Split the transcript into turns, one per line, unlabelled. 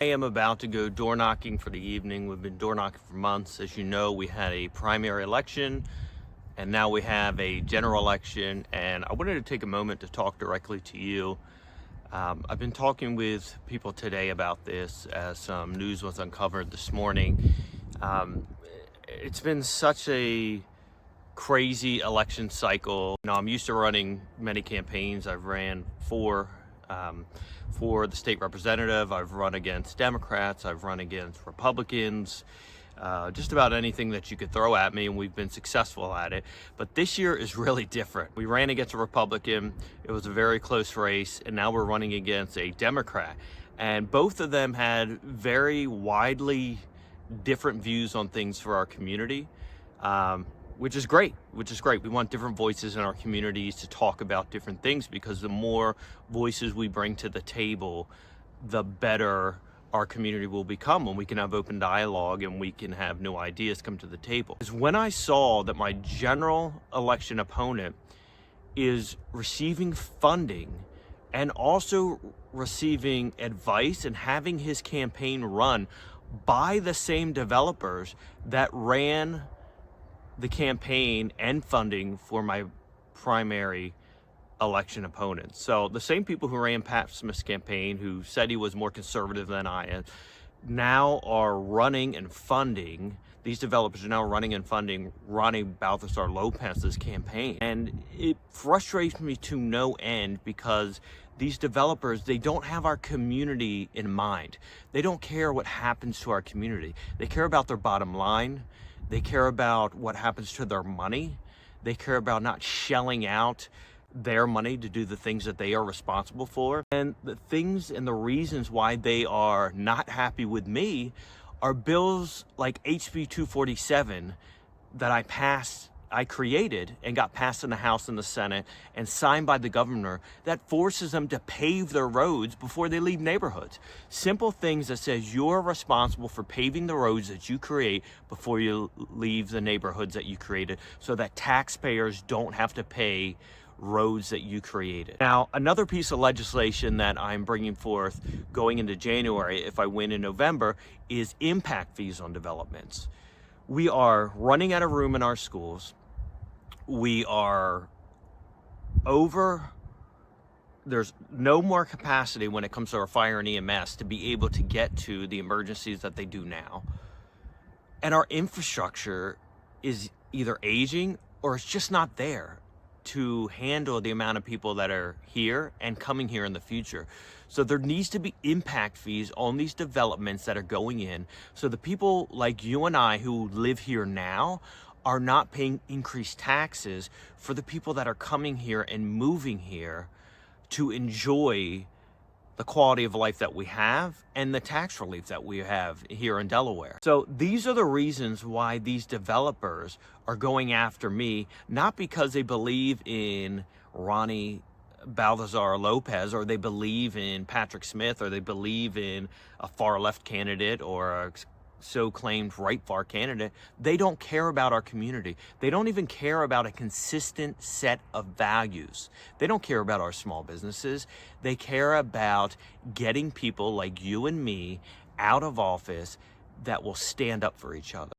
I am about to go door knocking for the evening. We've been door knocking for months. As you know, we had a primary election and now we have a general election. And I wanted to take a moment to talk directly to you. I've been talking with people today about this as some news was uncovered this morning. It's been such a crazy election cycle. I'm used to running many campaigns. I've ran for the state representative. I've run against Democrats. I've run against Republicans. Just about anything that you could throw at me, and we've been successful at it. But this year is really different. We ran against a Republican. It was a very close race, and now we're running against a Democrat. And both of them had very widely different views on things for our community. Which is great. We want different voices in our communities to talk about different things, because the more voices we bring to the table, the better our community will become when we can have open dialogue and we can have new ideas come to the table. Because when I saw that my general election opponent is receiving funding and also receiving advice and having his campaign run by the same developers that ran the campaign and funding for my primary election opponent. So the same people who ran Pat Smith's campaign, who said he was more conservative than I am, now are running and funding, these developers are now running and funding Rony Balthazar Lopez's campaign. And it frustrates me to no end, because these developers, they don't have our community in mind. They don't care what happens to our community. They care about their bottom line. They care about what happens to their money. They care about not shelling out their money to do the things that they are responsible for. And the things and the reasons why they are not happy with me are bills like HB 247 that I created and got passed in the House and the Senate and signed by the governor, that forces them to pave their roads before they leave neighborhoods. Simple things that says you're responsible for paving the roads that you create before you leave the neighborhoods that you created, so that taxpayers don't have to pay roads that you created. Now, another piece of legislation that I'm bringing forth going into January, if I win in November, is impact fees on developments. We are running out of room in our schools. We are there's no more capacity when it comes to our fire and EMS to be able to get to the emergencies that they do now. And our infrastructure is either aging or it's just not there to handle the amount of people that are here and coming here in the future. So there needs to be impact fees on these developments that are going in, so the people like you and I who live here now are not paying increased taxes for the people that are coming here and moving here to enjoy the quality of life that we have and the tax relief that we have here in Delaware. So these are the reasons why these developers are going after me, not because they believe in Rony Balthazar Lopez, or they believe in Patrick Smith, or they believe in a far left candidate or a so-claimed right far candidate. They don't care about our community. They don't even care about a consistent set of values. They don't care about our small businesses. They care about getting people like you and me out of office that will stand up for each other.